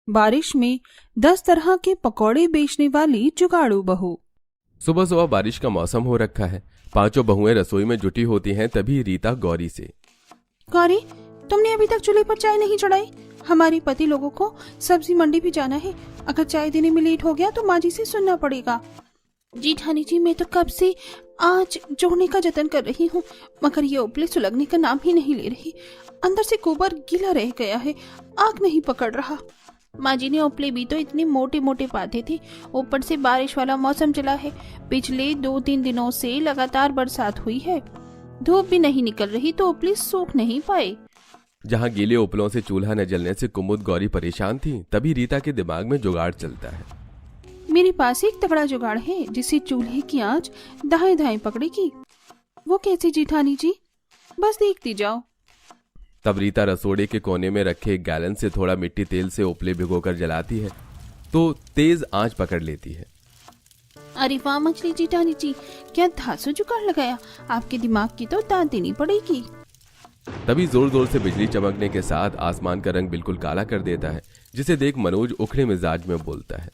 बारिश में 10 तरह के पकौड़े बेचने वाली जुगाड़ू बहू। सुबह सुबह बारिश का मौसम हो रखा है। पांचों बहुएं रसोई में जुटी होती हैं। तभी रीता गौरी से, गौरी, तुमने अभी तक चूल्हे पर चाय नहीं चढ़ाई? हमारे पति लोगों को सब्जी मंडी भी जाना है। अगर चाय देने में लेट हो गया तो माँ जी से सुनना पड़ेगा। जी ठानी जी, मैं तो कब से आज जोड़ने का जतन कर रही हूँ, मगर ये उपले सुलगने का नाम ही नहीं ले रही। अंदर से गोबर गीला रह गया है, आग नहीं पकड़ रहा। माँ जी ने उपले भी तो इतने मोटे मोटे बांधे थे, ऊपर से बारिश वाला मौसम चला है। पिछले 2-3 दिनों से लगातार बरसात हुई है, धूप भी नहीं निकल रही तो उपले सूख नहीं पाए। जहाँ गीले उपलों से चूल्हा न जलने से कुमुद गौरी परेशान थी, तभी रीता के दिमाग में जुगाड़ चलता है। मेरे पास एक तगड़ा जुगाड़ है जिससे चूल्हे की आंच दाएं दाएं पकड़ेगी। वो कैसे जेठानी जी? बस देखती जाओ। तब रीता रसोड़े के कोने में रखे एक गैलन से थोड़ा मिट्टी तेल से उपले भिगोकर जलाती है तो तेज आंच पकड़ लेती है। अरे वाह मछली जेठानी जी, क्या धांसू जुगाड़ लगाया! आपके दिमाग की तो दाद देनी पड़ेगी। तभी जोर जोर से बिजली चमकने के साथ आसमान का रंग बिल्कुल काला कर देता है, जिसे देख मनोज उखड़े मिजाज में बोलता है,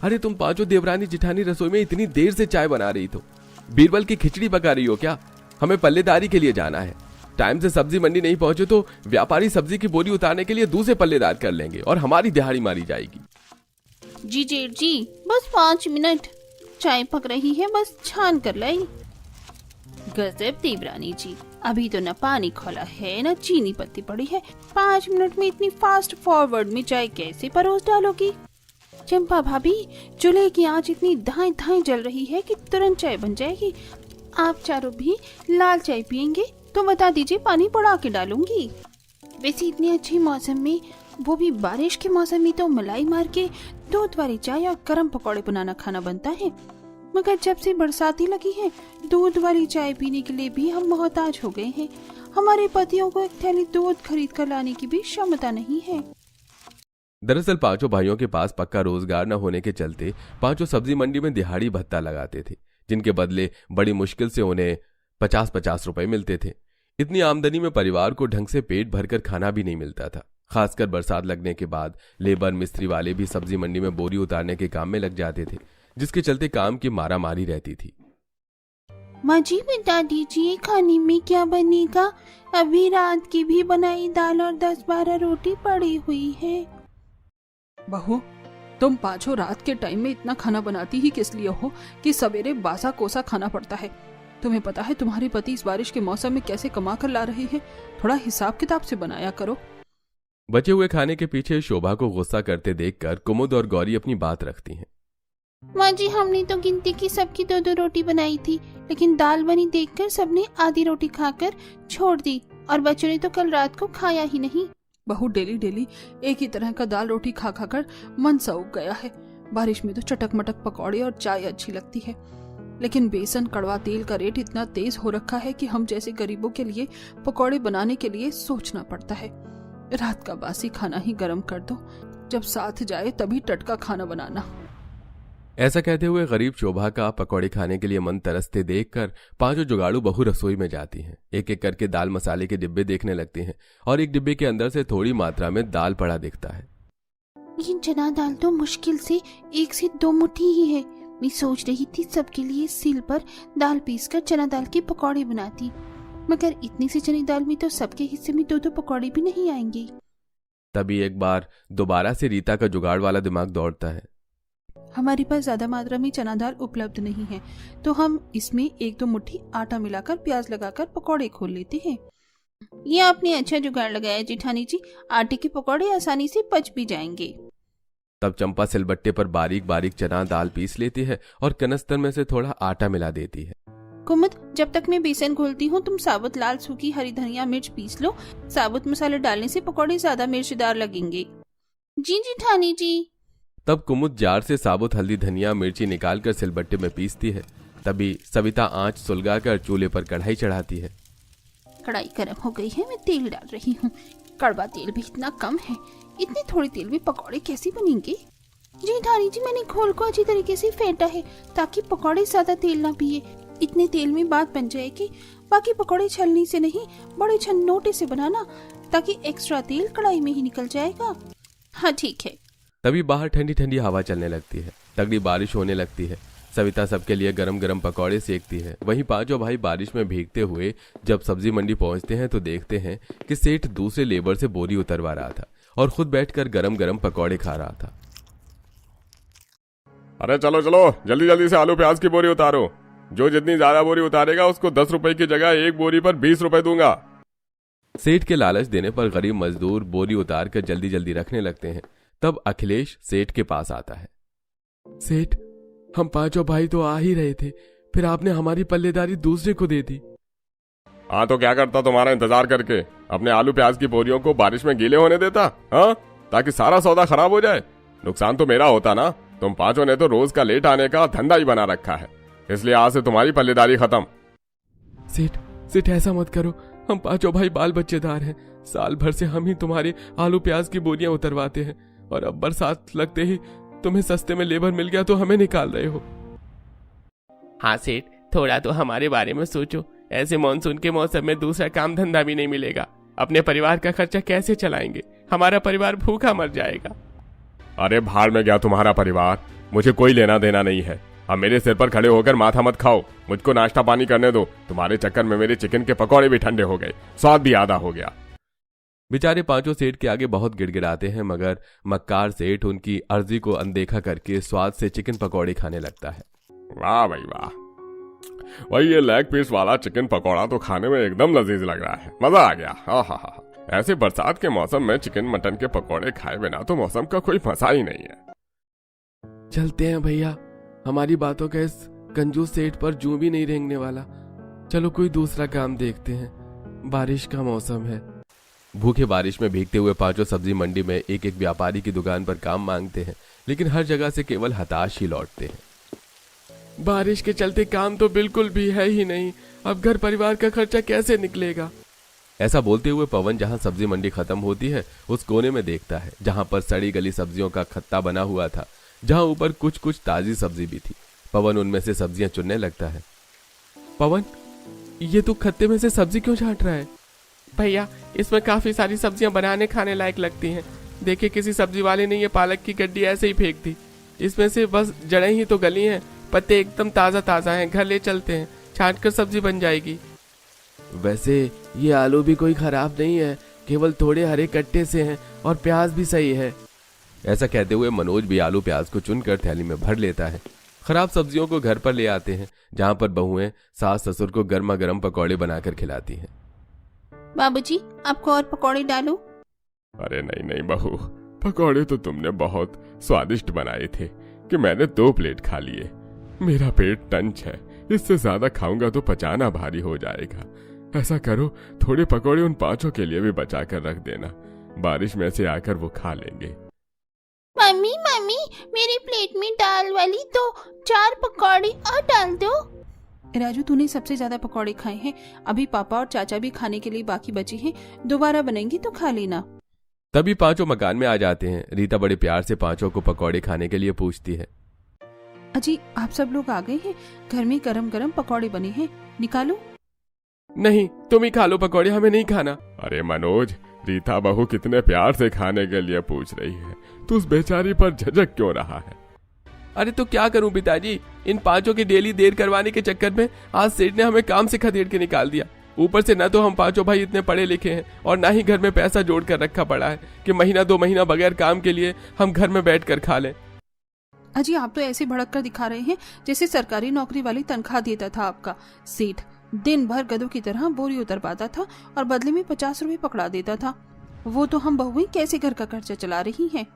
अरे तुम पांचों देवरानी जिठानी रसोई में इतनी देर से चाय बना रही तो बीरबल की खिचड़ी पका रही हो क्या? हमें पल्लेदारी के लिए जाना है। टाइम से सब्जी मंडी नहीं पहुंचे तो व्यापारी सब्जी की बोरी उतारने के लिए दूसरे पल्लेदार कर लेंगे और हमारी दिहाड़ी मारी जाएगी। जी जेठ जी, बस 5 मिनट, चाय पक रही है, बस छान कर लाई। गजब देवरानी जी, अभी तो न पानी खोला है न चीनी पत्ती पड़ी है। 5 मिनट में इतनी फास्ट फॉरवर्ड में चाय कैसे परोस डालोगी? चंपा भाभी, चूल्हे की आंच इतनी दाएं दाएं जल रही है कि तुरंत चाय बन जाएगी। आप चारों भी लाल चाय पियेंगे तो बता दीजिए, पानी बढ़ा के डालूंगी। वैसे इतनी अच्छी मौसम में, वो भी बारिश के मौसम में, तो मलाई मार के दूध वाली चाय और गरम पकौड़े बनाना खाना बनता है। मगर जब से बरसाती लगी है, दूध वाली चाय पीने के लिए भी हम मोहताज हो गए हैं। हमारे पतियों को एक थैली दूध खरीद कर लाने की भी क्षमता नहीं है। दरअसल पांचों भाइयों के पास पक्का रोजगार न होने के चलते पांचों सब्जी मंडी में दिहाड़ी भत्ता लगाते थे, जिनके बदले बड़ी मुश्किल से उन्हें 50-50 रुपए मिलते थे। इतनी आमदनी में परिवार को ढंग से पेट भरकर खाना भी नहीं मिलता था। खासकर बरसात लगने के बाद लेबर मिस्त्री वाले भी सब्जी मंडी में बोरी उतारने के काम में लग जाते थे, जिसके चलते काम की मारामारी रहती थी। माँ जी, बता दीजिए खाने में क्या बनेगा? अभी रात की भी बनाई दाल और 10-12 रोटी पड़ी हुई है। बहू, तुम पांचों रात के टाइम में इतना खाना बनाती ही किस लिए हो कि सवेरे बासा कोसा खाना पड़ता है? तुम्हें पता है तुम्हारे पति इस बारिश के मौसम में कैसे कमा कर ला रहे हैं? थोड़ा हिसाब किताब से बनाया करो। बचे हुए खाने के पीछे शोभा को गुस्सा करते देखकर कुमुद और गौरी अपनी बात रखती हैं। माँ जी, हमने तो गिनती की सबकी 2-2 रोटी बनाई थी, लेकिन दाल बनी देखकर सबने आधी रोटी खाकर छोड़ दी और बच्चों ने तो कल रात को खाया ही नहीं। बहू, डेली डेली एक ही तरह का दाल रोटी खा खाकर मन सा उग गया है। बारिश में तो चटक मटक पकौड़े और चाय अच्छी लगती है, लेकिन बेसन कड़वा तेल का रेट इतना तेज हो रखा है कि हम जैसे गरीबों के लिए पकौड़े बनाने के लिए सोचना पड़ता है। रात का बासी खाना ही गर्म कर दो, जब साथ जाए तभी टटका खाना बनाना। ऐसा कहते हुए गरीब शोभा का पकौड़े खाने के लिए मन तरसते देखकर पांचों जुगाड़ू बहू रसोई में जाती हैं। एक एक करके दाल मसाले के डिब्बे देखने लगती हैं और एक डिब्बे के अंदर से थोड़ी मात्रा में दाल पड़ा दिखता है। ये चना दाल तो मुश्किल से 1 से 2 मुट्ठी ही है। मैं सोच रही थी सबके लिए सिल पर दाल पीसकर चना दाल के पकौड़े बनाती, मगर इतनी सी चनी दाल में तो सबके हिस्से में 2-2 पकौड़े भी नहीं आएंगे। तभी एक बार दोबारा से रीता का जुगाड़ वाला दिमाग दौड़ता है। हमारे पास ज्यादा मात्रा में चना दाल उपलब्ध नहीं है, तो हम इसमें 1-2 मुट्ठी आटा मिलाकर प्याज लगाकर पकौड़े खोल लेते हैं। ये आपने अच्छा जुगाड़ लगाया जेठानी जी, आटे के पकौड़े आसानी से पच भी जाएंगे। तब चंपा सिलबट्टे पर बारीक बारीक चना दाल पीस लेती है और कनस्तर में से थोड़ा आटा मिला देती है। कुमुद, जब तक मैं बेसन घोलती हूँ तुम साबुत लाल सूखी हरी धनिया मिर्च पीस लो। साबुत मसाले डालने से पकौड़े ज्यादा मिर्चदार लगेंगे। जी जेठानी जी। तब कुमुद जार से साबुत हल्दी धनिया मिर्ची निकालकर सिलबट्टे में पीसती है। तभी सविता आंच सुलगाकर चूल्हे पर कढ़ाई चढ़ाती है। कढ़ाई गर्म हो गई है, मैं तेल डाल रही हूँ। कड़वा तेल भी इतना कम है, इतने थोड़े तेल में पकौड़े कैसे बनेंगे? जेठानी जी, मैंने घोल को अच्छी तरीके से फेंटा है ताकि पकौड़े ज्यादा तेल ना पिए। इतने तेल में बात बन जाएगी। बाकी पकौड़े छलनी से नहीं, बड़े छन्नोटे से बनाना ताकि एक्स्ट्रा तेल कढ़ाई में ही निकल जाएगा। हाँ ठीक है, तभी बाहर ठंडी ठंडी हवा चलने लगती है, तगड़ी बारिश होने लगती है। सविता सबके लिए गरम गरम पकौड़े सेकती है। वहीं पांचों भाई बारिश में भीगते हुए जब सब्जी मंडी पहुंचते हैं तो देखते हैं कि सेठ दूसरे लेबर से बोरी उतरवा रहा था और खुद बैठकर गरम गरम पकौड़े खा रहा था। अरे चलो चलो, जल्दी जल्दी से आलू प्याज की बोरी उतारो। जो जितनी ज्यादा बोरी उतारेगा उसको 10 रुपए की जगह एक बोरी पर 20 रुपए दूंगा। सेठ के लालच देने पर गरीब मजदूर बोरी उतार कर जल्दी जल्दी रखने लगते हैं। तब अखिलेश सेठ के पास आता है। सेठ, हम पांचों भाई तो आ ही रहे थे, फिर आपने हमारी पल्लेदारी दूसरे को दे दी। हाँ तो क्या करता तुम्हारा इंतजार करके, अपने आलू प्याज की बोरियों को बारिश में गीले होने देता? हाँ, ताकि सारा सौदा खराब हो जाए। नुकसान तो मेरा होता ना। तुम पांचों ने तो रोज का लेट आने का धंधा ही बना रखा है, इसलिए आज से तुम्हारी पल्लेदारी खत्म। सेठ ऐसा मत करो, हम पांचों भाई बाल बच्चेदार हैं। साल भर से हम ही तुम्हारे आलू प्याज की बोरियां उतरवाते हैं और अब बरसात लगते ही तुम्हें सस्ते में लेबर मिल गया तो हमें निकाल रहे हो। हाँ सेठ, थोड़ा तो हमारे बारे में सोचो। ऐसे मॉनसून के मौसम में दूसरा काम धंधा भी नहीं मिलेगा। अपने परिवार का खर्चा कैसे चलाएंगे? हमारा परिवार भूखा मर जाएगा। अरे भाड़ में गया तुम्हारा परिवार, मुझे कोई लेना देना नहीं है। अब मेरे सिर पर खड़े होकर माथा मत खाओ, मुझको नाश्ता पानी करने दो। तुम्हारे चक्कर में मेरे चिकन के पकौड़े भी ठंडे हो गए, स्वाद भी आधा हो गया। बेचारे पांचों सेठ के आगे बहुत गिड़गिड़ाते हैं, मगर मक्कार सेठ उनकी अर्जी को अनदेखा करके स्वाद से चिकन पकौड़े खाने लगता है। वाह भाई वाह, वही ये लेग पीस वाला चिकन पकौड़ा तो खाने में एकदम लजीज लग रहा है, मजा आ गया। हाँ हाँ हाँ, ऐसे बरसात के मौसम में चिकन मटन के पकौड़े खाए बिना तो मौसम का कोई मजा ही नहीं है। चलते हैं भैया, हमारी बातों का इस कंजूस सेठ पर जूं भी नहीं रेंगने वाला। चलो कोई दूसरा काम देखते हैं, बारिश का मौसम है। भूखे बारिश में भीगते हुए पांचों सब्जी मंडी में एक एक व्यापारी की दुकान पर काम मांगते हैं, लेकिन हर जगह से केवल हताश ही लौटते हैं। बारिश के चलते काम तो बिल्कुल भी है ही नहीं, अब घर परिवार का खर्चा कैसे निकलेगा? ऐसा बोलते हुए पवन जहां सब्जी मंडी खत्म होती है उस कोने में देखता है जहां पर सड़ी गली सब्जियों का खत्ता बना हुआ था, जहां ऊपर कुछ कुछ ताजी सब्जी भी थी। पवन उनमें से सब्जियां चुनने लगता है। पवन, ये तू खत्ते में से सब्जी क्यों छांट रहा है? भैया, इसमें काफी सारी सब्जियां बनाने खाने लायक लगती हैं। देखिए, किसी सब्जी वाले ने ये पालक की गड्डी ऐसे ही फेंक दी। इसमें से बस जड़ें ही तो गली हैं, पत्ते एकदम ताजा ताजा हैं। घर ले चलते हैं, छांट कर सब्जी बन जाएगी। वैसे ये आलू भी कोई खराब नहीं है, केवल थोड़े हरे कट्टे से हैं और प्याज भी सही है। ऐसा कहते हुए मनोज भी आलू प्याज को चुनकर थैली में भर लेता है। खराब सब्जियों को घर पर ले आते हैं, जहां पर बहुएं सास ससुर को गर्मा गर्म पकौड़े बनाकर खिलाती हैं। बाबूजी, आपको और पकौड़े डालूं? अरे नहीं नहीं बहू, पकौड़े तो तुमने बहुत स्वादिष्ट बनाए थे कि मैंने 2 प्लेट खा लिए। मेरा पेट टंच है, इससे ज्यादा खाऊंगा तो पचाना भारी हो जाएगा। ऐसा करो, थोड़े पकौड़े उन पांचों के लिए भी बचा कर रख देना, बारिश में से आकर वो खा लेंगे। मम्मी मम्मी, मेरी प्लेट में दाल वाली 4 पकौड़े और डाल दो। राजू, तूने सबसे ज्यादा पकौड़े खाए हैं, अभी पापा और चाचा भी खाने के लिए बाकी बचे हैं, दोबारा बनेंगी तो खा लेना। तभी पांचों मकान में आ जाते हैं। रीता बड़े प्यार से पांचों को पकौड़े खाने के लिए पूछती है। अजी, आप सब लोग आ गए हैं, घर में गरम गरम पकौड़े बने हैं, निकालो। नहीं, तुम ही खा लो पकौड़े, हमें नहीं खाना। अरे मनोज, रीता बहू कितने प्यार से खाने के लिए पूछ रही है, तू उस बेचारी पर झिझक क्यों रहा है? अरे तो क्या करूं पिताजी, इन पांचों की डेली देर करवाने के चक्कर में आज सेठ ने हमें काम से खदेड़ के निकाल दिया। ऊपर से न तो हम पांचों भाई इतने पढ़े लिखे हैं और ना ही घर में पैसा जोड़ कर रखा पड़ा है कि महीना 2 महीना बगैर काम के लिए हम घर में बैठ कर खा लें। अजी, आप तो ऐसे भड़क कर दिखा रहे हैं जैसे सरकारी नौकरी वाली तनख्वाह देता था आपका सेठ। दिन भर गधों की तरह बोरी उतरवाता था और बदले में 50 रुपए पकड़ा देता था। वो तो हम बहुएं कैसे घर का खर्चा चला रही हैं।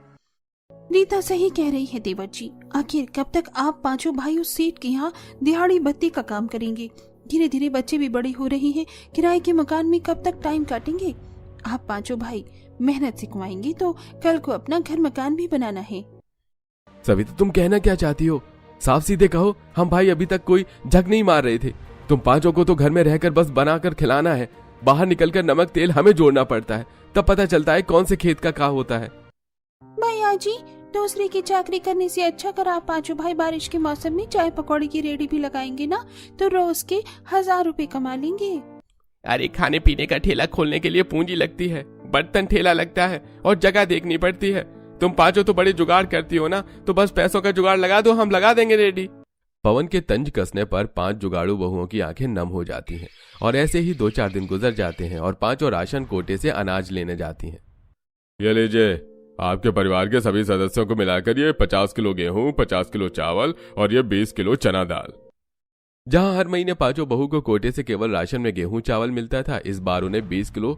रीता सही कह रही है देवर जी, आखिर कब तक आप पांचों भाई उस सेठ के यहाँ दिहाड़ी बत्ती का काम करेंगे? धीरे धीरे बच्चे भी बड़े हो रहे हैं, किराए के मकान में कब तक टाइम काटेंगे? आप पांचों भाई मेहनत से कमाएंगे तो कल को अपना घर मकान भी बनाना है। सभी, तो तुम कहना क्या चाहती हो? साफ सीधे कहो, हम भाई अभी तक कोई झक नहीं मार रहे थे। तुम पांचों को तो घर में रहकर बस बनाकर खिलाना है, बाहर निकलकर नमक तेल हमें जोड़ना पड़ता है, तब पता चलता है कौन से खेत का होता है। भैया जी, दूसरे की चाकरी करने से अच्छा कर आप पांचों भाई बारिश के मौसम में चाय पकौड़ी की रेडी भी लगाएंगे ना, तो रोज के 1000 रुपए कमा लेंगे। अरे, खाने पीने का ठेला खोलने के लिए पूंजी लगती है, बर्तन ठेला लगता है और जगह देखनी पड़ती है। तुम पांचों तो बड़े जुगाड़ करती हो ना, तो बस पैसों का जुगाड़ लगा दो, हम लगा देंगे रेडी। पवन के तंज कसने पर 5 जुगाड़ू बहुओं की आंखें नम हो जाती हैं और ऐसे ही 2-4 दिन गुजर जाते हैं और पांचों राशन कोटे से अनाज लेने जाती हैं। ये लीजिए, आपके परिवार के सभी सदस्यों को मिलाकर ये 50 किलो गेहूं, 50 किलो चावल और ये 20 किलो चना दाल। जहां हर महीने पांचों बहू को कोटे से केवल राशन में गेहूं चावल मिलता था, इस बार उन्हें 20 किलो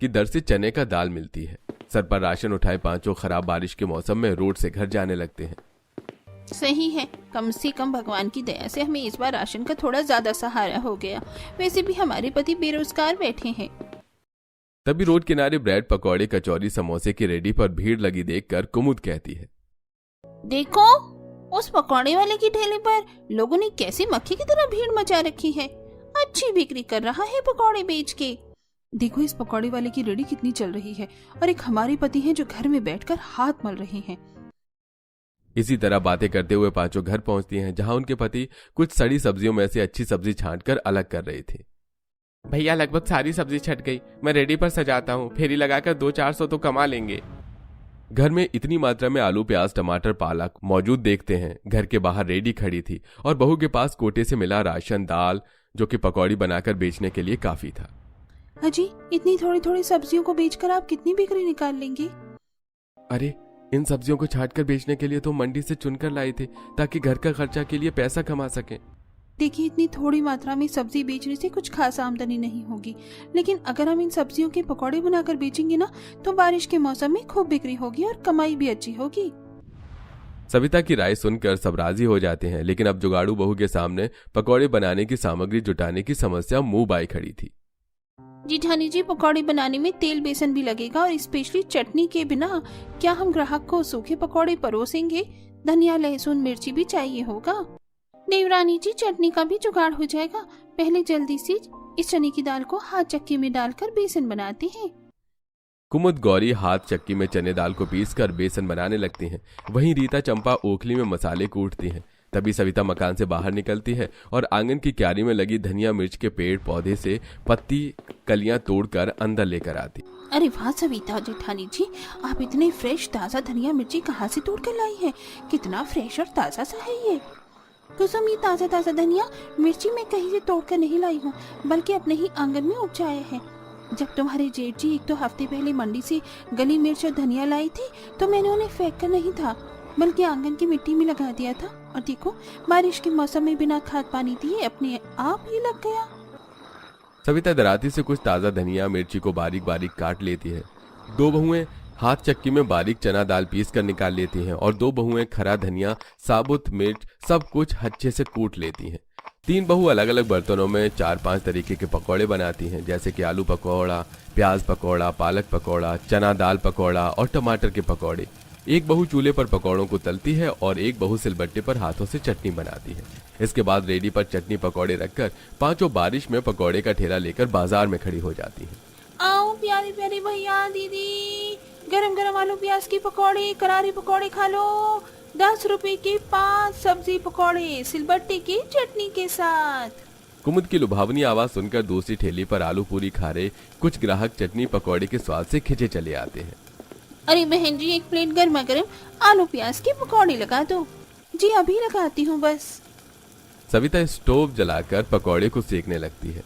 की दर से चने का दाल मिलती है। सर पर राशन उठाए पांचों खराब बारिश के मौसम में रोड से घर जाने लगते हैं। सही है, कम से कम भगवान की दया से हमें इस बार राशन का थोड़ा ज्यादा सहारा हो गया। वैसे भी हमारे पति बेरोजगार बैठे हैं। तभी रोड किनारे ब्रेड पकौड़े कचौरी समोसे की रेडी पर भीड़ लगी देखकर कुमुद कहती है, देखो उस पकौड़े वाले की ठेले पर लोगों ने कैसी मक्खी की तरह भीड़ मचा रखी है। अच्छी बिक्री कर रहा है पकौड़े बेच के। देखो इस पकौड़े वाले की रेडी कितनी चल रही है और एक हमारे पति हैं जो घर में बैठकर हाथ मल रहे हैं। इसी तरह बातें करते हुए पांचों घर पहुंचती हैं, जहां उनके पति कुछ सड़ी सब्जियों में से अच्छी सब्जी छांटकर अलग कर रहे थे। भैया लगभग सारी सब्जी छट गई, मैं रेडी पर सजाता हूँ, फेरी लगाकर 200-400 तो कमा लेंगे। घर में इतनी मात्रा में आलू प्याज टमाटर पालक मौजूद देखते हैं। घर के बाहर रेडी खड़ी थी और बहू के पास कोटे से मिला राशन दाल जो कि पकौड़ी बनाकर बेचने के लिए काफी था। अजी इतनी थोड़ी थोड़ी सब्जियों को बेचकर आप कितनी बिक्री निकाल लेंगे? अरे इन सब्जियों को छांटकर बेचने के लिए तो मंडी से चुनकर लाए थे ताकि घर का खर्चा के लिए पैसा कमा सकें। देखिए इतनी थोड़ी मात्रा में सब्जी बेचने से कुछ खास आमदनी नहीं होगी, लेकिन अगर हम इन सब्जियों के पकौड़े बनाकर बेचेंगे ना तो बारिश के मौसम में खूब बिक्री होगी और कमाई भी अच्छी होगी। सविता की राय सुनकर सब राजी हो जाते हैं, लेकिन अब जुगाड़ू बहू के सामने पकौड़े बनाने की सामग्री जुटाने की समस्या मुंह बाई खड़ी थी। जेठानी जी पकौड़े बनाने में तेल बेसन भी लगेगा और स्पेशली चटनी के बिना क्या हम ग्राहक को सूखे पकौड़े परोसेंगे? धनिया लहसुन मिर्ची भी चाहिए होगा। देवरानी जी चटनी का भी जुगाड़ हो जाएगा। पहले जल्दी से इस चने की दाल को हाथ चक्की में डालकर बेसन बनाते हैं। कुमुद गौरी हाथ चक्की में चने दाल को पीसकर बेसन बनाने लगती हैं। वहीं रीता चंपा ओखली में मसाले कूटती हैं। तभी सविता मकान से बाहर निकलती है और आंगन की क्यारी में लगी धनिया मिर्च के पेड़ पौधे से पत्ती कलियां तोड़कर अंदर लेकर आती। अरे वाह सविता जेठानी जी, आप इतने फ्रेश ताजा धनिया मिर्ची कहाँ से तोड़ कर लाई है? कितना फ्रेश और ताजा सा है ये। कुसुम ये ताजा ताजा धनिया मिर्ची मैं कहीं से तोड़ कर नहीं लाई हूँ, बल्कि अपने ही आंगन में उपजाया है। जब तुम्हारे जेठ जी 1-2 हफ्ते पहले मंडी से गली मिर्च और धनिया लाई थी तो मैंने उन्हें फेंक कर नहीं था, बल्कि आंगन की मिट्टी में लगा दिया था। और देखो बारिश के मौसम में बिना खाद पानी दिए अपने आप ही लग गया। सविता दराती से कुछ ताजा धनिया मिर्ची को बारीक बारीक काट लेती है। 2 बहुएं हाथ चक्की में बारीक चना दाल पीस कर निकाल लेती हैं और 2 बहुएं खरा धनिया साबुत मिर्च सब कुछ अच्छे से कूट लेती हैं। 3 बहू अलग अलग बर्तनों में 4-5 तरीके के पकौड़े बनाती हैं, जैसे कि आलू पकौड़ा, प्याज पकौड़ा, पालक पकौड़ा, चना दाल पकौड़ा और टमाटर के पकौड़े। एक बहू चूल्हे पर पकौड़ों को तलती है और एक बहू सिलबट्टे पर हाथों से चटनी बनाती है। इसके बाद रेडी पर चटनी पकौड़े रखकर पांचों बारिश में पकौड़े का ठेला लेकर बाजार में खड़ी हो जाती हैं। आओ प्यारे प्यारे भैया दीदी, गरम गरम आलू प्याज की पकौड़े करारे पकौड़े खा लो। 10 रुपए के 5 सब्जी पकौड़े सिलबट्टे की चटनी के साथ। कुमुद की लुभावनी आवाज सुनकर दूसरी ठेली पर आलू पूरी खा रहे कुछ ग्राहक चटनी पकौड़े के स्वाद से खिंचे चले आते हैं। अरे बहन जी 1 प्लेट गर्मा गर्म आलू प्याज के पकौड़े लगा दो। जी अभी लगाती हूँ बस। सविता स्टोव जलाकर पकौड़े को सेकने लगती है।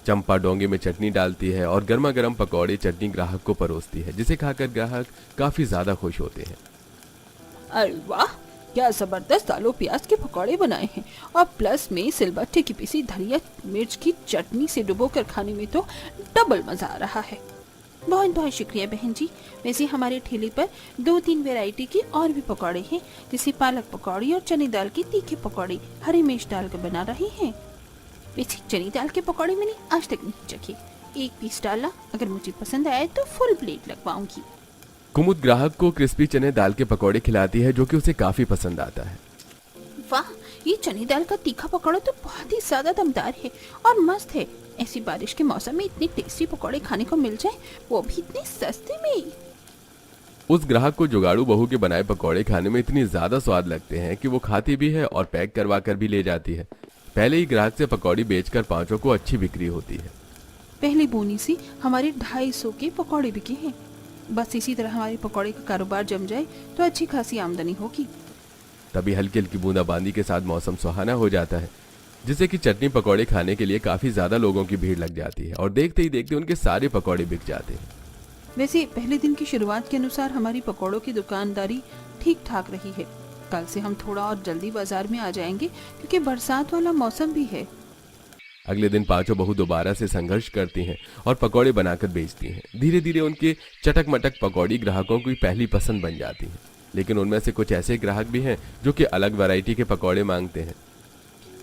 चंपा डोंगे में चटनी डालती है और गर्मा गर्म पकौड़े चटनी ग्राहक को परोसती है, जिसे खाकर ग्राहक काफी ज्यादा खुश होते हैं। अरे वाह क्या जबरदस्त आलू प्याज के पकौड़े बनाए हैं, और प्लस में सिलबट्टे की पिसी धनिया मिर्च की चटनी से डुबोकर खाने में तो डबल मजा आ रहा है। बहुत बहुत शुक्रिया बहन जी। वैसे हमारे ठेले पर 2-3 वैरायटी के और भी पकौड़े हैं, जैसे पालक पकौड़ी और चने दाल के तीखे पकौड़े हरी मिर्च डालकर बना रही हैं। वैसे चने दाल के पकौड़े मैंने आज तक नहीं चखे। 1 पीस डाला, अगर मुझे पसंद आए तो फुल प्लेट लगवाऊंगी। कुमुद ग्राहक को क्रिस्पी चने दाल के पकौड़े खिलाती है, जो कि उसे काफी पसंद आता है। वाह ये चने दाल का तीखा पकौड़ा तो बहुत ही ज्यादा दमदार है और मस्त है। ऐसी बारिश के मौसम में इतने टेस्टी पकौड़े खाने को मिल जाए, वो भी इतने सस्ते में। उस ग्राहक को जुगाड़ू बहू के बनाए पकौड़े खाने में इतनी ज्यादा स्वाद लगते हैं कि वो खाती भी है और पैक करवा कर भी ले जाती है। पहले ही ग्राहक से पकौड़ी बेचकर पांचों को अच्छी बिक्री होती है। पहले बोनी से हमारे 250 के पकौड़े बिके हैं। बस इसी तरह हमारे पकौड़े का कारोबार जम जाए तो अच्छी खासी आमदनी होगी। तभी हल्की हल्की बूंदाबांदी के साथ मौसम सुहाना हो जाता है, जिससे कि चटनी पकौड़े खाने के लिए काफी ज्यादा लोगों की भीड़ लग जाती है और देखते ही देखते उनके सारे पकौड़े बिक जाते हैं। वैसे पहले दिन की शुरुआत के अनुसार हमारी पकौड़ों की दुकानदारी ठीक ठाक रही है। कल से हम थोड़ा और जल्दी बाजार में आ जाएंगे क्योंकि बरसात वाला मौसम भी है। अगले दिन पांचों बहू दोबारा से संघर्ष करती हैं और पकौड़े बनाकर बेचती हैं। धीरे धीरे उनके चटक मटक पकौड़ी ग्राहकों की पहली पसंद बन जाती हैं, लेकिन उनमें से कुछ ऐसे ग्राहक भी हैं जो कि अलग वैरायटी के पकौड़े मांगते हैं।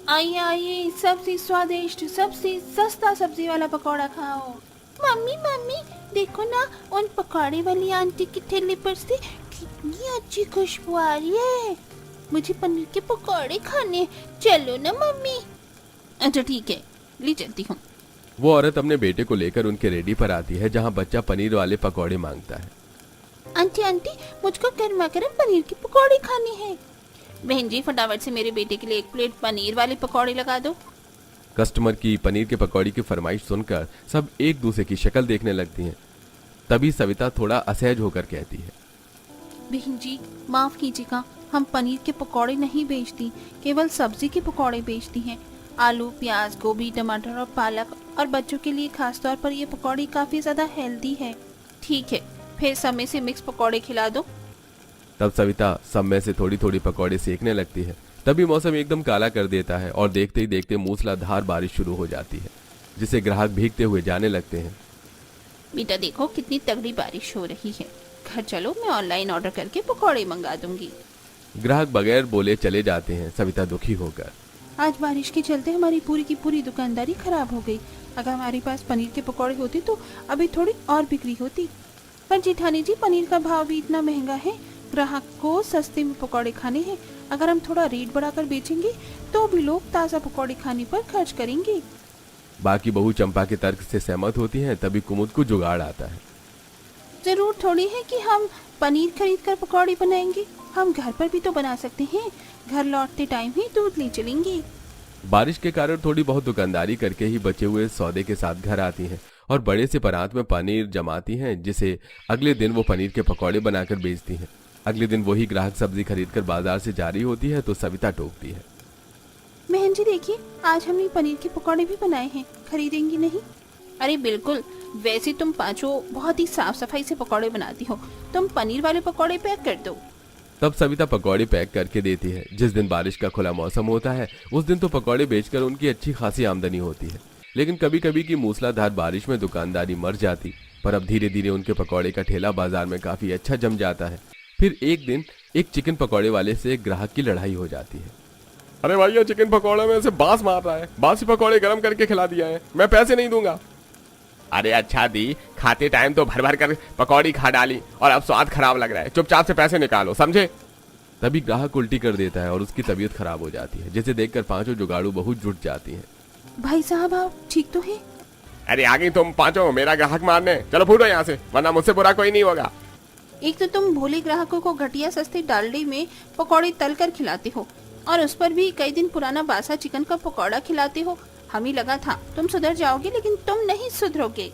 आइए आइए, सबसे स्वादिष्ट सबसे सस्ता सब्जी वाला पकौड़ा खाओ। मम्मी मम्मी देखो ना, उन पकौड़े वाली आंटी की ठेले पर से कितनी अच्छी खुशबू आ रही है। मुझे पनीर के पकौड़े खाने, चलो ना मम्मी। अच्छा ठीक है, ले चलती हूँ। वो औरत अपने बेटे को लेकर उनके रेडी पर आती है, जहाँ बच्चा पनीर वाले पकौड़े मांगता है। आंटी आंटी, मुझको गर्मा गर्म पनीर के पकौड़े खाने हैं। बहन जी फटाफट से मेरे बेटे के लिए 1 प्लेट पनीर वाले पकौड़े लगा दो। कस्टमर की पनीर के पकौड़ी की फरमाइश सुनकर सब एक दूसरे की शक्ल देखने लगती हैं। तभी सविता थोड़ा असहज होकर कहती है, बहन जी माफ कीजिएगा, हम पनीर के पकौड़े नहीं बेचती, केवल सब्जी के पकौड़े बेचती हैं। आलू, प्याज, गोभी, टमाटर और पालक, और बच्चों के लिए खास तौर पर ये पकौड़ी काफी ज्यादा हेल्दी है। ठीक है, फिर समय से मिक्स पकौड़े खिला दो। तब सविता सब में से थोड़ी थोड़ी पकौड़े सेकने लगती है। तभी मौसम एकदम काला कर देता है और देखते ही देखते मूसलाधार बारिश शुरू हो जाती है, जिसे ग्राहक भीगते हुए जाने लगते हैं। बेटा देखो कितनी तगड़ी बारिश हो रही है, घर चलो, मैं ऑनलाइन ऑर्डर करके पकौड़े मंगा दूंगी। ग्राहक बगैर बोले चले जाते हैं, सविता दुखी होकर। आज बारिश के चलते हमारी पूरी की पूरी दुकानदारी खराब हो गई। अगर हमारे पास पनीर के पकौड़े होते तो अभी थोड़ी और बिक्री होती। पर जेठानी जी, पनीर का भाव भी इतना महंगा है, ग्राहक को सस्ते में पकौड़े खाने हैं। अगर हम थोड़ा रेट बढ़ाकर बेचेंगे तो भी लोग ताज़ा पकौड़े खाने पर खर्च करेंगे। बाकी बहू चंपा के तर्क से सहमत होती हैं। तभी कुमुद को जुगाड़ आता है। जरूर थोड़ी है कि हम पनीर खरीद कर पकौड़े बनाएंगे, हम घर पर भी तो बना सकते हैं। घर लौटते टाइम ही दूध ले चलेंगे। बारिश के कारण थोड़ी बहुत दुकानदारी करके ही बचे हुए सौदे के साथ घर आती हैं और बड़े से परात में पनीर जमाती हैं, जिसे अगले दिन वो पनीर के पकौड़े बनाकर बेचती हैं। अगले दिन वही ग्राहक सब्जी खरीदकर बाजार से जारी होती है तो सविता टोकती है, बहन जी देखिए, आज हमने पनीर के पकौड़े भी बनाए हैं, खरीदेंगी नहीं? अरे बिल्कुल, वैसे तुम पांचों बहुत ही साफ सफाई से पकौड़े बनाती हो, तुम पनीर वाले पकौड़े पैक कर दो। तब सविता पकौड़े पैक करके देती है। जिस दिन बारिश का खुला मौसम होता है उस दिन तो पकौड़े बेचकर उनकी अच्छी खासी आमदनी होती है, लेकिन कभी कभी की मूसलाधार बारिश में दुकानदारी मर जाती। पर अब धीरे धीरे उनके पकौड़े का ठेला बाजार में काफी अच्छा जम जाता है। फिर एक दिन एक चिकन पकौड़े वाले से एक ग्राहक की लड़ाई हो जाती है। अरे भैया, चिकन पकौड़े में से बांस मार रहा है, बासी पकौड़े गरम करके खिला दिया है, मैं पैसे नहीं दूंगा। अरे अच्छा दी, खाते टाइम तो भर भर कर पकौड़ी खा डाली और अब स्वाद खराब लग रहा है, चुपचाप से पैसे निकालो, समझे? तभी ग्राहक उल्टी कर देता है और उसकी तबीयत खराब हो जाती है, जिसे देखकर पांचों जुगाड़ू बहुत जुट जाती हैं। भाई साहब आप ठीक तो है? अरे आ गई तुम पांचों मेरा ग्राहक मारने, चलो फूटो यहाँ से, वरना मुझसे बुरा कोई नहीं होगा। एक तो तुम भोले ग्राहकों को घटिया सस्ते डालडे में पकौड़े तल कर खिलाते हो और उस पर भी कई दिन पुराना बासा चिकन का पकौड़ा खिलाते हो। हमें लगा था तुम सुधर जाओगे, लेकिन तुम नहीं सुधरोगे।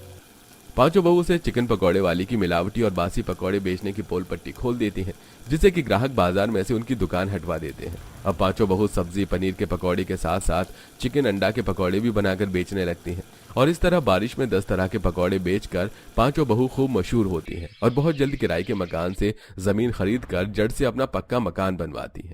पांचों बहू से चिकन पकौड़े वाली की मिलावटी और बासी पकौड़े बेचने की पोल पट्टी खोल देती हैं, जिससे कि ग्राहक बाजार में से उनकी दुकान हटवा देते हैं। अब पांचों बहू सब्जी पनीर के पकौड़े के साथ साथ चिकन अंडा के पकौड़े भी बनाकर बेचने लगती हैं और इस तरह बारिश में 10 तरह के पकौड़े बेचकर पांचों बहू खूब मशहूर होती हैं और बहुत जल्द किराए के मकान से जमीन खरीद कर जड़ से अपना पक्का मकान बनवाती हैं।